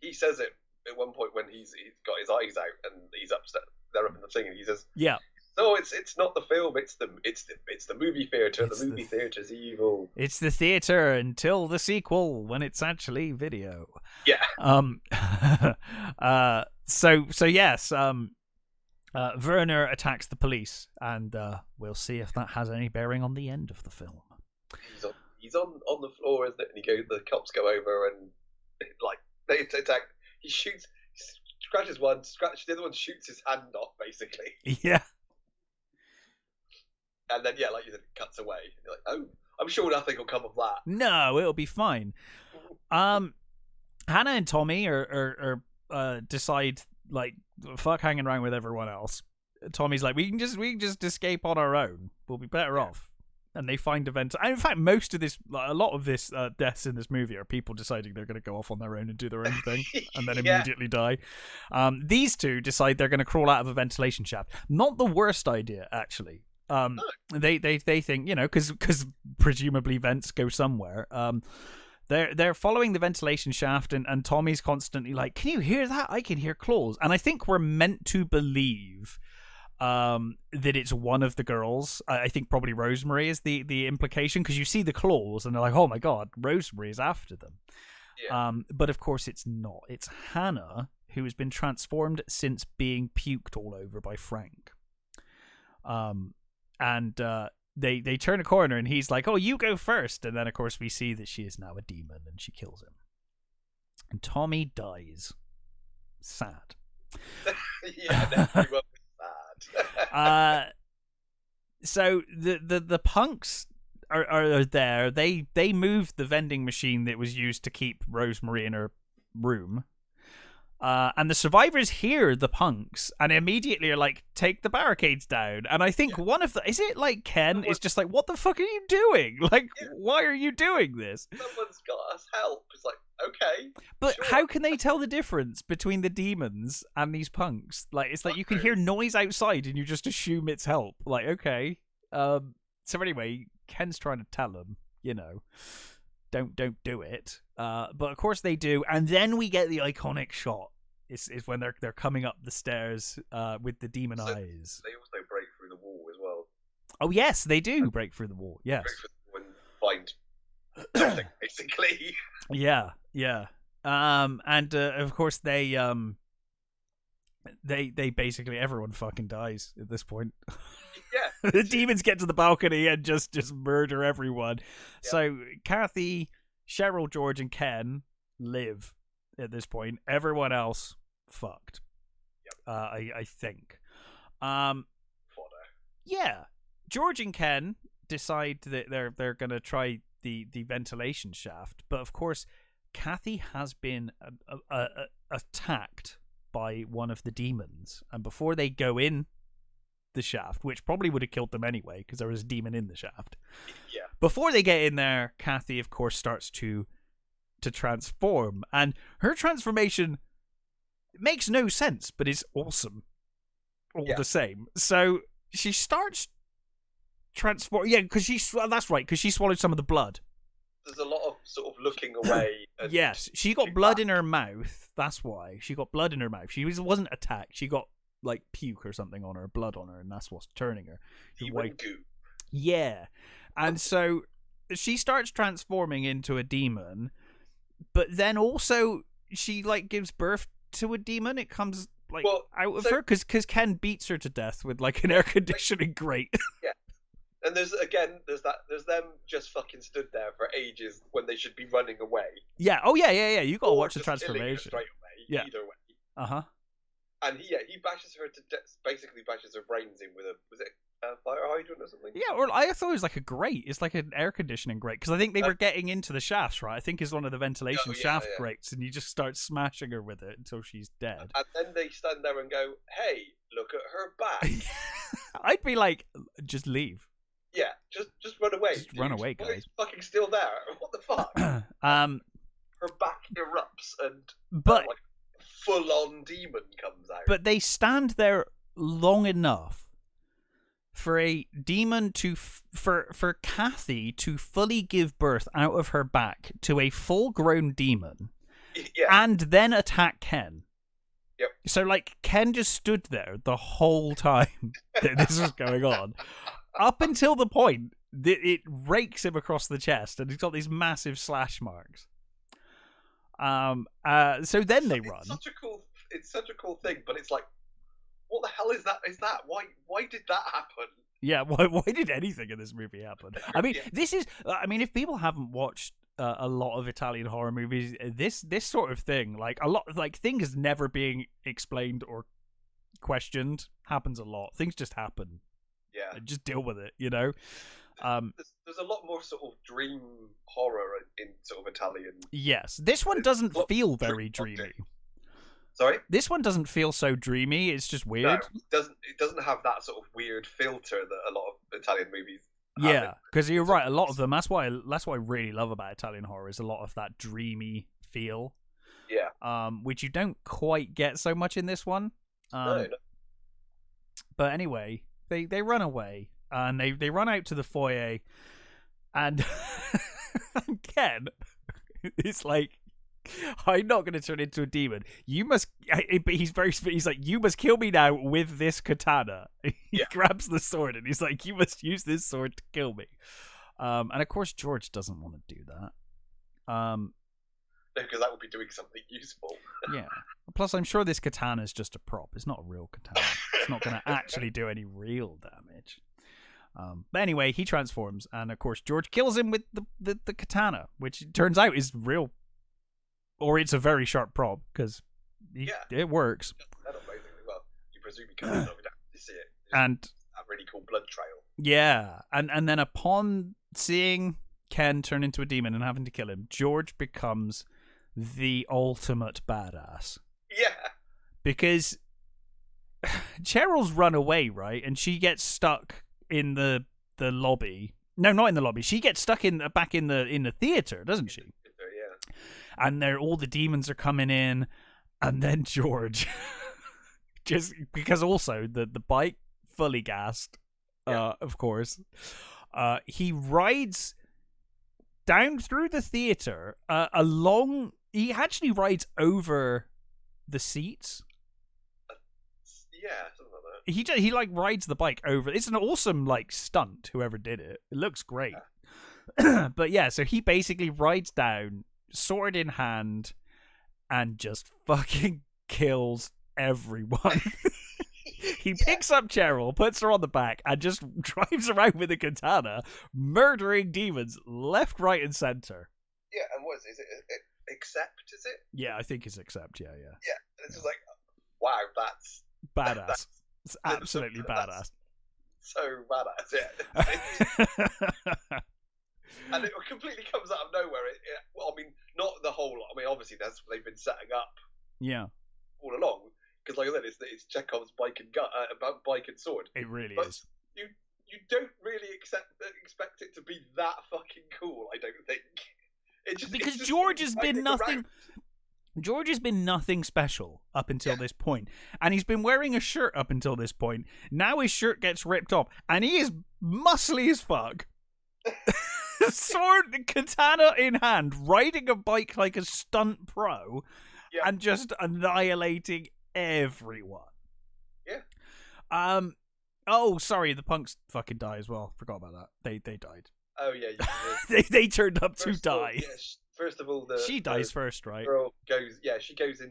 he says it at one point when he's got his eyes out and he's upset, they're up in the thing, and he says, "Yeah, no, it's not the film, it's the movie theater. The movie theater's evil. It's the theater until the sequel when it's actually video." Yeah. So yes. Werner attacks the police, and we'll see if that has any bearing on the end of the film. He's on the floor, isn't it? And the cops go over and like they attack. He shoots, scratches one, the other one shoots his hand off, basically. Yeah. And then like you said, it cuts away. And you're like, oh, I'm sure nothing will come of that. No, it'll be fine. Hannah and Tommy are decide like fuck hanging around with everyone else. Tommy's like, we can just escape on our own. We'll be better off. And they find a vent. And in fact, a lot of this deaths in this movie are people deciding they're going to go off on their own and do their own thing, and then immediately die. These two decide they're going to crawl out of a ventilation shaft. Not the worst idea, actually. They think, because presumably vents go somewhere. They're following the ventilation shaft, and Tommy's constantly like, "Can you hear that? I can hear claws." And I think we're meant to believe that it's one of the girls. I think probably Rosemary is the implication, because you see the claws and they're like, "Oh my god, Rosemary is after them." Yeah. But of course it's not. It's Hannah, who has been transformed since being puked all over by Frank. They turn a corner and he's like, "Oh, you go first." And then of course we see that she is now a demon and she kills him. And Tommy dies. Sad. Yeah, everyone was sad. So the punks are there. They moved the vending machine that was used to keep Rosemary in her room. And the survivors hear the punks and immediately are like, "Take the barricades down." And I think one of is it like Ken is just like, "What the fuck are you doing? Like, why are you doing this? Someone's got us help." It's like, okay. But sure. how can they tell the difference between the demons and these punks? Like, it's like you can hear noise outside and you just assume it's help. Like, okay. So anyway, Ken's trying to tell them, don't do it. But of course they do, and then we get the iconic shot. Is when they're coming up the stairs with the demon eyes. They also break through the wall as well. Oh yes, they do break through the wall. Yes, break through the wall and find nothing, basically. Yeah. And of course they basically everyone fucking dies at this point. Yeah. The demons get to the balcony and just murder everyone. Yeah. So Kathy, Cheryl, George, and Ken live at this point. Everyone else fucked. Yep. I think. Fodder. Yeah. George and Ken decide that they're gonna try the ventilation shaft, but of course Kathy has been attacked by one of the demons, and before they go in the shaft, which probably would have killed them anyway because there was a demon in the shaft. Yeah. Before they get in there, Kathy, of course, starts to transform, and her transformation makes no sense, but is awesome all the same. So she starts transform. Yeah, because that's right, because she swallowed some of the blood. There's a lot of sort of looking away. And yes, she got blood in her mouth. That's why she got blood in her mouth. She wasn't attacked. She got like puke or something on her, blood on her, and that's what's turning her. Goo. Yeah, and so she starts transforming into a demon, but then also she like gives birth to a demon. It comes like out of her because Ken beats her to death with like an air conditioning grate. Yeah. And there's them just fucking stood there for ages when they should be running away. Yeah. Oh yeah. You gotta watch the transformation. Straight away. Yeah. Either way. Uh-huh. And he bashes her to death, basically bashes her brains in with was it a fire hydrant or something? Yeah, or I thought it was like a grate. It's like an air conditioning grate, because I think they were getting into the shafts, right? I think it's one of the ventilation shaft grates, and you just start smashing her with it until she's dead. And then they stand there and go, "Hey, look at her back." I'd be like, just leave. Yeah, just run away. Just run away, guys. She's fucking still there. What the fuck? Her back erupts and like full-on demon comes out. But they stand there long enough for a demon for Kathy to fully give birth out of her back to a full-grown demon, and then attack Ken. Yep. So, like, Ken just stood there the whole time that this was going on, up until the point that it rakes him across the chest, and he's got these massive slash marks. So then they run. It's such a cool thing, but it's like, what the hell is that? Why did that happen? Yeah, why did anything in this movie happen? I mean, this is. I mean, if people haven't watched a lot of Italian horror movies, this sort of thing, like a lot, like things never being explained or questioned, happens a lot. Things just happen. Yeah. Just deal with it, you know. There's a lot more sort of dream horror in sort of Italian. Yes, this one doesn't feel very dreamy. Sorry? This one doesn't feel so dreamy. It's just weird. No, it doesn't have that sort of weird filter that a lot of Italian movies have. Yeah, because you're right. A lot of them. That's what I really love about Italian horror is a lot of that dreamy feel. Yeah. Which you don't quite get so much in this one. No. But anyway, they run away and they run out to the foyer, and Ken is like, I'm not going to turn into a demon. You must. He's like, you must kill me now with this katana. He grabs the sword and he's like, you must use this sword to kill me. And of course, George doesn't want to do that. No, because that would be doing something useful. Yeah. Plus, I'm sure this katana is just a prop. It's not a real katana. It's not going to actually do any real damage. But anyway, he transforms, and of course, George kills him with the katana, which turns out is real. Or it's a very sharp prop, because it works. That's amazingly well. You presume you can not see it. And a really cool blood trail. Yeah, and then upon seeing Ken turn into a demon and having to kill him, George becomes the ultimate badass. Yeah. Because Cheryl's run away, right? And she gets stuck in the lobby. No, not in the lobby. She gets stuck back in the theater, doesn't she? Yeah. And all the demons are coming in, and then George, just because also the bike fully gassed, of course, he rides down through the theater along. He actually rides over the seats. Yeah, something like that. He like rides the bike over. It's an awesome like stunt. Whoever did it, it looks great. Yeah. But yeah, so he basically rides down, sword in hand, and just fucking kills everyone. He picks up Cheryl, puts her on the back, and just drives around with a katana, murdering demons left, right, and center. Yeah, and what is it? Accept, is it? Yeah, I think it's Accept, yeah. Yeah, and it's just like, wow, that's... Badass. It's absolutely badass. So badass, yeah. And it completely comes out of nowhere. Well, I mean, not the whole lot. I mean, obviously, that's what they've been setting up. Yeah. All along, because like I said, it's Chekhov's bike and sword. It really is. You don't really expect it to be that fucking cool. I don't think. Because George has been nothing. George has been nothing special up until this point, and he's been wearing a shirt up until this point. Now his shirt gets ripped off, and he is muscly as fuck. Sword, katana in hand, riding a bike like a stunt pro, and just annihilating everyone. Yeah. Oh, sorry, the punks fucking die as well. Forgot about that. They died. Oh yeah. they turned up to die. First of all, she dies first, right? Girl goes. Yeah, she goes in.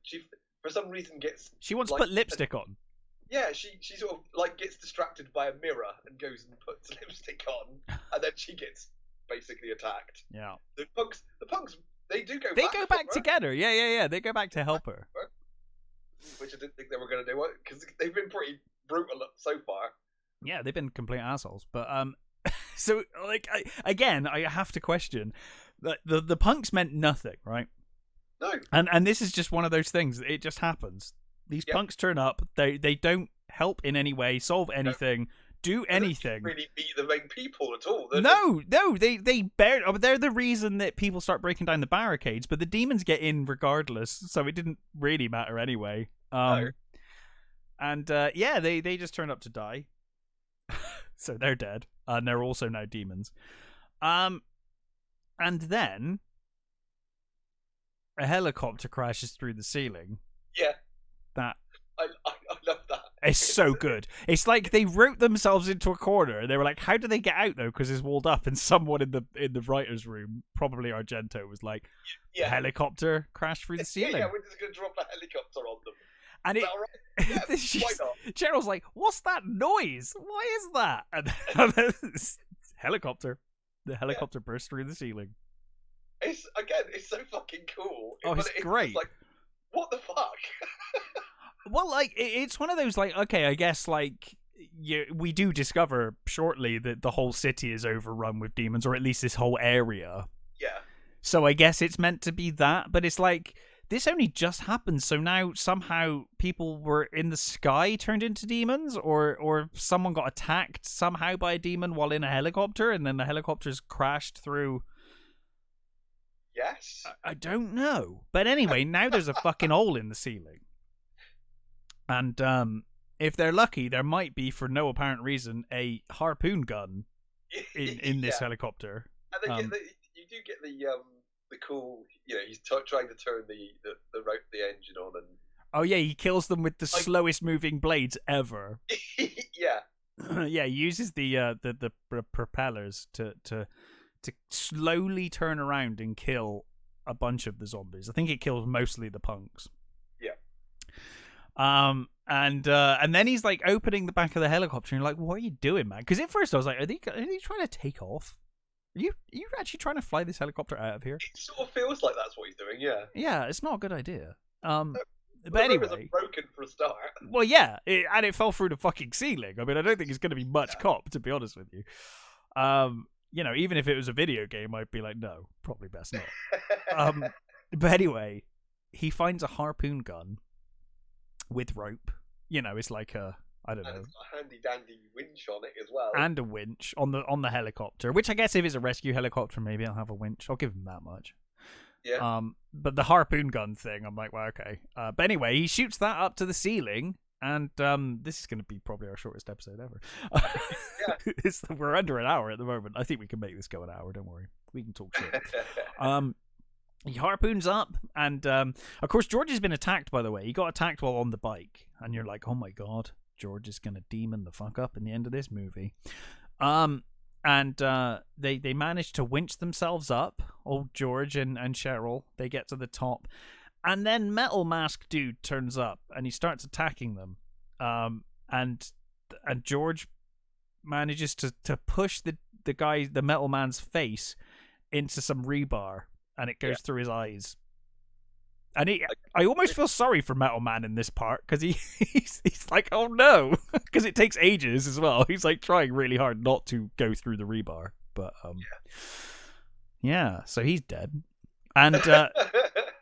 She for some reason gets. She wants to put lipstick on. Yeah, she sort of like gets distracted by a mirror and goes and puts lipstick on, and then she gets basically attacked. Yeah. The punks, they do go. They go back together. Yeah. They go back to help her. Which I didn't think they were going to do, because they've been pretty brutal so far. Yeah, they've been complete assholes. But so like I have to question that the punks meant nothing, right? No. And this is just one of those things. It just happens. These punks turn up. They don't help in any way, solve anything, do anything. They don't really beat the main people at all. No. They're the reason that people start breaking down the barricades. But the demons get in regardless, so it didn't really matter anyway. No. And they just turn up to die. So they're dead, and they're also now demons. And then a helicopter crashes through the ceiling, Yeah. That. I love that. It's so good. It's like they wrote themselves into a corner. They were like, "How do they get out though?" Because it's walled up. And someone in the writers' room, probably Argento, was like, "Helicopter crashed through the ceiling." Yeah, we're just gonna drop a helicopter on them. And is that all right? Yeah, why not? Cheryl's like, "What's that noise? Why is that?" And then helicopter. The helicopter burst through the ceiling. It's so fucking cool. It's great. It's like, what the fuck? Well, like, it's one of those, like, okay, I guess, like, we do discover shortly that the whole city is overrun with demons, or at least this whole area. Yeah. So I guess it's meant to be that, but it's like, this only just happened, so now somehow people were in the sky turned into demons, or someone got attacked somehow by a demon while in a helicopter, and then the helicopter's crashed through... Yes? I don't know. But anyway, now there's a fucking hole in the ceiling. And if they're lucky, there might be, for no apparent reason, a harpoon gun in this helicopter. And then you do get the cool, he's trying to turn the engine on, and oh yeah, he kills them with the slowest moving blades ever. Yeah. Yeah, he uses the propellers to slowly turn around and kill a bunch of the zombies. I think it kills mostly the punks. Yeah. And then he's like opening the back of the helicopter, and you're like, "What are you doing, man?" Because at first I was like, "Are they trying to take off? Are you actually trying to fly this helicopter out of here?" It sort of feels like that's what he's doing. Yeah. Yeah, it's not a good idea. But the anyway, broken for a start. Well, yeah, and it fell through the fucking ceiling. I mean, I don't think it's going to be much cop, to be honest with you. Even if it was a video game, I'd be like, no, probably best not. But anyway, he finds a harpoon gun with rope. It's like I don't know. It's got a handy dandy winch on it as well. And a winch on the helicopter, which I guess if it's a rescue helicopter, maybe I'll have a winch. I'll give him that much. Yeah. But the harpoon gun thing, I'm like, well, okay. But anyway, he shoots that up to the ceiling, and this is going to be probably our shortest episode ever. Yeah. We're under an hour at the moment. I think we can make this go an hour. Don't worry, we can talk shit. He harpoons up, and of course George has been attacked. By the way, he got attacked while on the bike, and you're like, oh my god, George is going to demon the fuck up in the end of this movie. And they manage to winch themselves up. Old George and Cheryl, they get to the top, and then Metal Mask Dude turns up and he starts attacking them. And George manages to push the Metal Man's face into some rebar, and it goes through his eyes. And I almost feel sorry for Metal Man in this part, because he's like, oh no, because it takes ages as well. He's like trying really hard not to go through the rebar, but so he's dead. And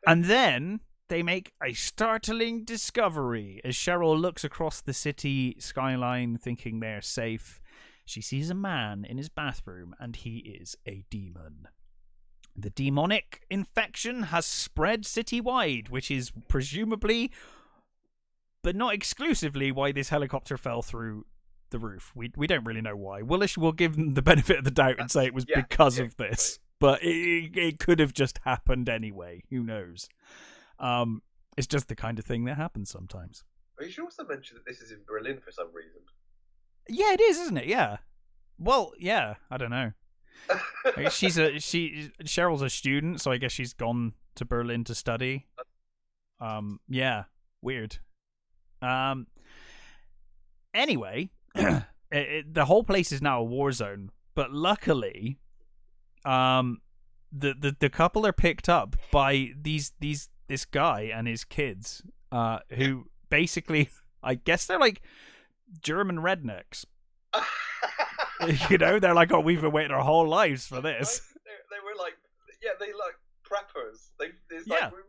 and then they make a startling discovery as Cheryl looks across the city skyline, thinking they're safe. She sees a man in his bathroom, and he is a demon. The demonic infection has spread citywide, which is presumably, but not exclusively, why this helicopter fell through the roof. We don't really know why. We'll give them the benefit of the doubt and say it was because of this, but it could have just happened anyway. Who knows? It's just the kind of thing that happens sometimes. You should also mention that this is in Berlin for some reason. Yeah, it is, isn't it? Yeah. Well, yeah. I don't know. Cheryl's a student, so I guess she's gone to Berlin to study. Yeah, weird. Anyway, the whole place is now a war zone, but luckily, the couple are picked up by this guy and his kids, who basically, I guess they're like German rednecks. They're like, oh, we've been waiting our whole lives for this. They were like, they like preppers. Like,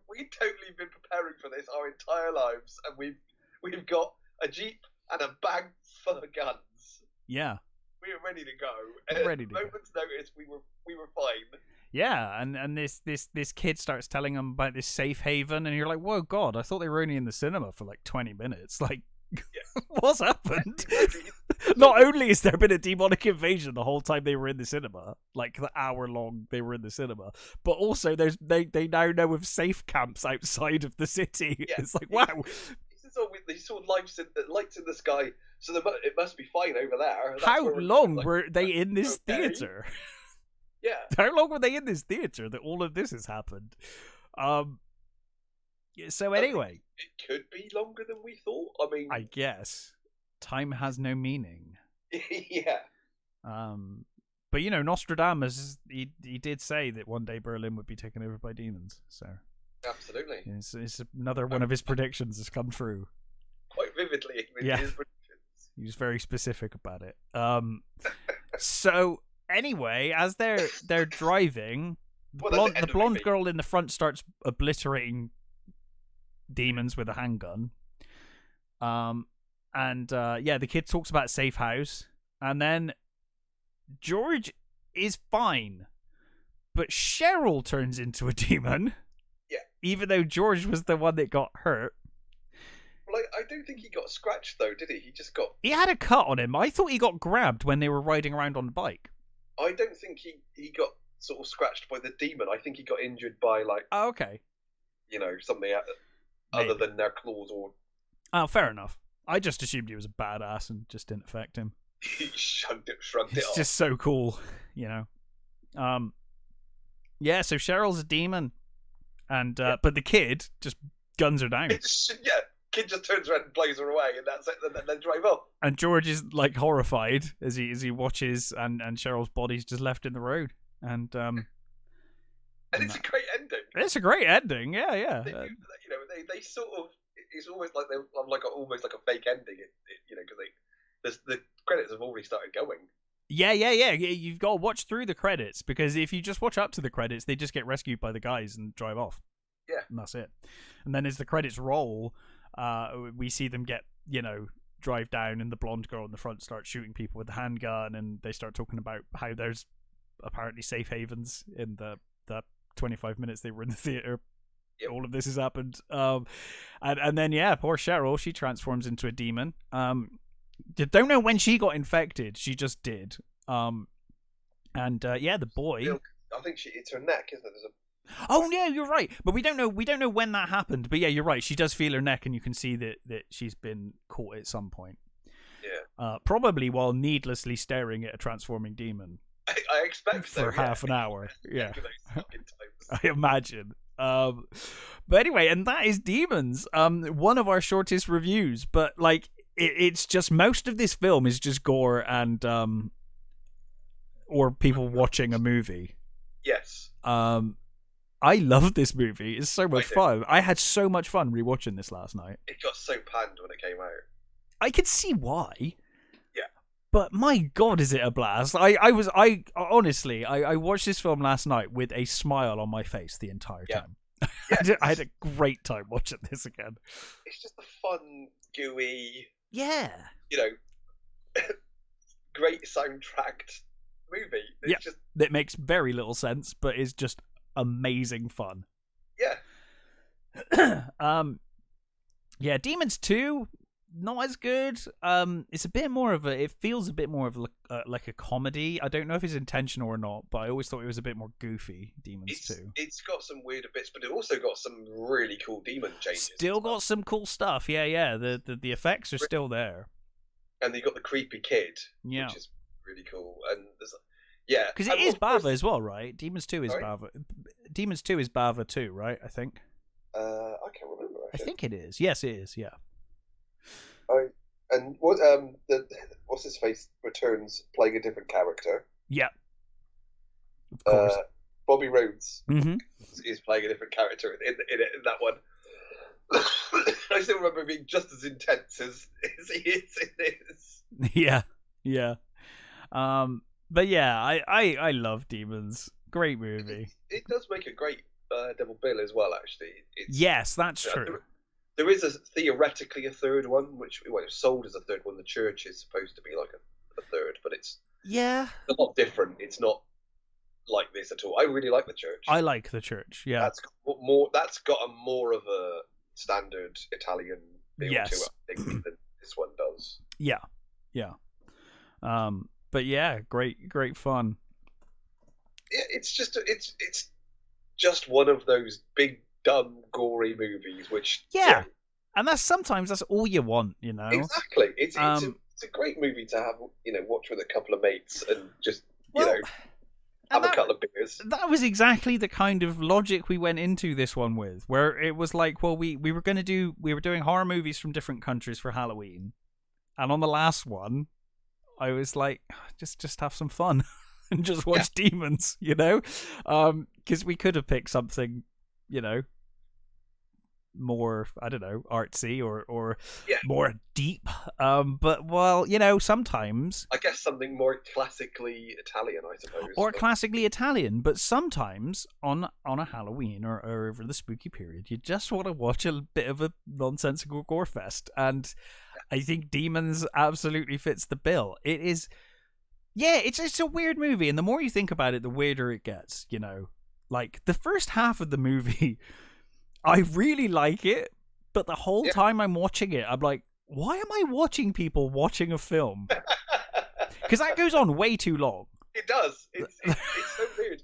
we've totally been preparing for this our entire lives, and we've got a jeep and a bag full of guns. Yeah, we were ready to go. And at a moment's notice, we were fine. Yeah, and this kid starts telling them about this safe haven, and you're like, whoa, God, I thought they were only in the cinema for like 20 minutes. Like, What's happened? Not only has there been a demonic invasion the whole time they were in the cinema, like the hour long they were in the cinema, but also they now know of safe camps outside of the city. Yeah. It's like, wow. They saw lights in the sky, so it must be fine over there. How long were they in this theater? Yeah. How long were they in this theater that all of this has happened? So anyway, it could be longer than we thought. I mean, I guess time has no meaning. Yeah. But Nostradamus, he did say that one day Berlin would be taken over by demons. So absolutely, it's another one of his predictions has come true. Quite vividly, yeah. His predictions. He was very specific about it. So anyway, as they're driving, the blonde girl in the front starts obliterating demons with a handgun. The kid talks about safe house, and then George is fine, but Cheryl turns into a demon. Yeah. Even though George was the one that got hurt. Well, I don't think he got scratched though, did he? He had a cut on him. I thought he got grabbed when they were riding around on the bike. I don't think he got sort of scratched by the demon. I think he got injured by okay. Something other than their claws or. Oh, fair enough. I just assumed he was a badass and just didn't affect him. He shrugged it off. It's just so cool, Yeah, so Cheryl's a demon, and but the kid just guns her down. Kid just turns around and blows her away, and that's it. And then drive off. And George is horrified as he watches, and Cheryl's body's just left in the road, and it's a great ending. It's a great ending, yeah. They sort of. It's almost like they're almost like a fake ending, because the credits have already started going. Yeah. You've got to watch through the credits, because if you just watch up to the credits, they just get rescued by the guys and drive off. Yeah, and that's it. And then as the credits roll, we see them get drive down, and the blonde girl in the front starts shooting people with the handgun, and they start talking about how there's apparently safe havens in the 25 minutes they were in the theater. Yep. All of this has happened, and then poor Cheryl, she transforms into a demon. Don't know when she got infected. She just did. The boy. I think it's her neck, isn't it? Oh yeah, you're right. But we don't know when that happened. But yeah, you're right. She does feel her neck, and you can see that she's been caught at some point. Yeah. Probably while needlessly staring at a transforming demon. I expect for half an hour. Yeah. I imagine. But anyway, and that is Demons. One of our shortest reviews, but it's just most of this film is just gore and or people watching a movie. Yes. I love this movie. It's so much fun. I had so much fun rewatching this last night. It got so panned when it came out. I could see why. Yeah. But my God, is it a blast? I honestly watched this film last night with a smile on my face the entire time. Yeah. I had a great time watching this again. It's just a fun, gooey, great soundtracked movie. It's that makes very little sense, but is just amazing fun. Yeah. Demons 2, not as good. It's a bit more of it feels a bit more of like a comedy. I don't know if it's intentional or not, but I always thought it was a bit more goofy. Demons 2. It's got some weirder bits, but it also got some really cool demon changes. Still got some cool stuff. Yeah. The effects are still there. And you got the creepy kid, which is really cool. And there's because it is Bava as well, right? Demons 2 is Bava. Demons 2 is Bava too, right? I think. I can't remember. Actually. I think it is. Yes, it is. Yeah. And what's his face returns playing a different character. Yeah. Of course. Bobby Rhodes is playing a different character in that one. I still remember being just as intense as he is in this. Yeah. But yeah, I love Demons. Great movie. It does make a great Devil Bill as well, actually. Yes, that's true. There is theoretically a third one, which it was sold as a third one. The church is supposed to be like a third, but it's a lot different. It's not like this at all. I really like the church. I like the church. Yeah, that's got a more of a standard Italian feel to it, I think, than this one does. Yeah. But yeah, great fun. Yeah, it's just one of those big, dumb, gory movies, which and sometimes that's all you want, Exactly. It's a great movie to have, watch with a couple of mates and just have a couple of beers. That was exactly the kind of logic we went into this one with, where it was like, well, we were doing horror movies from different countries for Halloween, and on the last one, I was like, just have some fun. And just watch Demons, because we could have picked something, more, I don't know, artsy or more deep. But sometimes I guess something more classically Italian, I suppose. Or classically Italian, but sometimes on a Halloween or over the spooky period, you just want to watch a bit of a nonsensical gore fest, and I think Demons absolutely fits the bill. It is. Yeah, it's a weird movie, and the more you think about it, the weirder it gets, Like, the first half of the movie, I really like it, but the whole time I'm watching it, I'm like, why am I watching people watching a film? Because that goes on way too long. It does. It's so weird,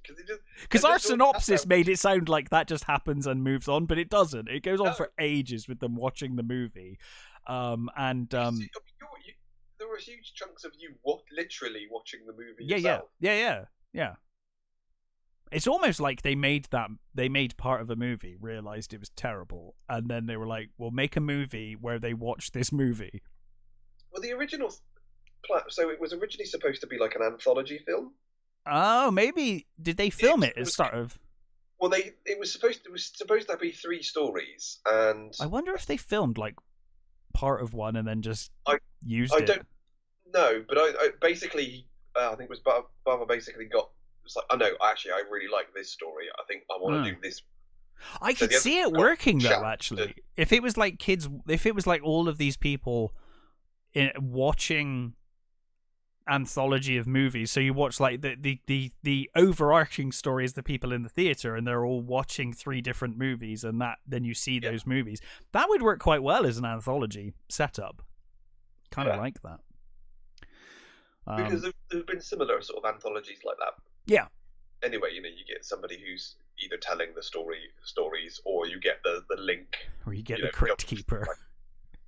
because our synopsis made it sound like that just happens and moves on, but it doesn't. It goes on for ages with them watching the movie. There were huge chunks of you literally watching the movie yourself. Yeah. It's almost like they made part of a movie, realized it was terrible, and then they were like, "We'll make a movie where they watch this movie." Well, the original, so it was originally supposed to be like an anthology film. Oh, maybe did they film it as sort of? Well, it was supposed to be 3 stories, and I wonder if they filmed like part of one and then just used it. I don't know, but I basically, I think it was Bava basically got. It's like, oh no, actually, I really like this story. I think I want to do this. I could see it working though. Actually, if it was like all of these people watching anthology of movies, so you watch like the overarching story is the people in the theater, and they're all watching 3 different movies, and then you see those movies. That would work quite well as an anthology setup. Kind of like that. Because there've been similar sort of anthologies like that. Yeah. Anyway, you get somebody who's either telling the stories, or you get the link, or you get the Crypt Keeper.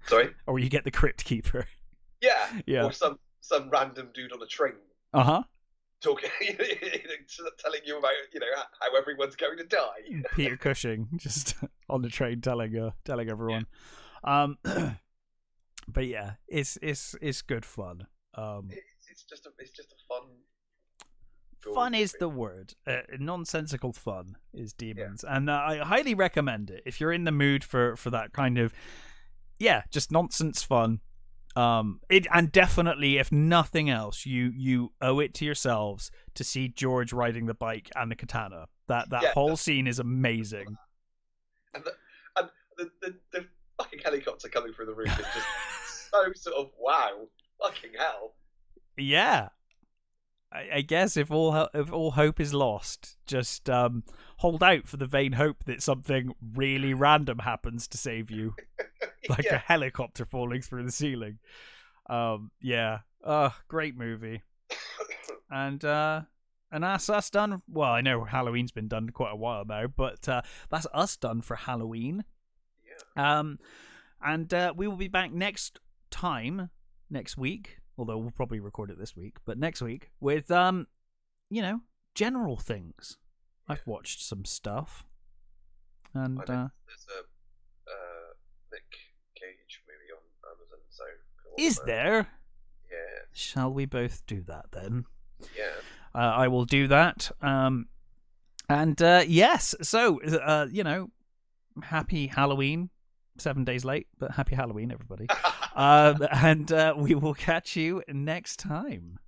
Sorry. Or you get the Crypt Keeper. Yeah. Or some random dude on a train. Talking, telling you about how everyone's going to die. Peter Cushing just on the train telling everyone. But yeah, it's good fun. It's just a fun. Fun is the word. Nonsensical fun is Demons, and I highly recommend it if you're in the mood for that kind of just nonsense fun. And definitely, if nothing else, you owe it to yourselves to see George riding the bike and the katana. That whole scene is amazing. And the fucking helicopter coming through the roof is just so sort of wow, fucking hell. Yeah. I guess if all hope is lost, just hold out for the vain hope that something really random happens to save you, like a helicopter falling through the ceiling. Great movie. And that's us done. Well, I know Halloween's been done quite a while now, but that's us done for Halloween. Yeah. And we will be back next week. Although we'll probably record it this week, but next week with, general things. I've watched some stuff, and there's a Nick Cage movie on Amazon. So is there? Yeah. Shall we both do that then? Yeah. I will do that. Yes. So happy Halloween. 7 days late, but happy Halloween, everybody. And we will catch you next time.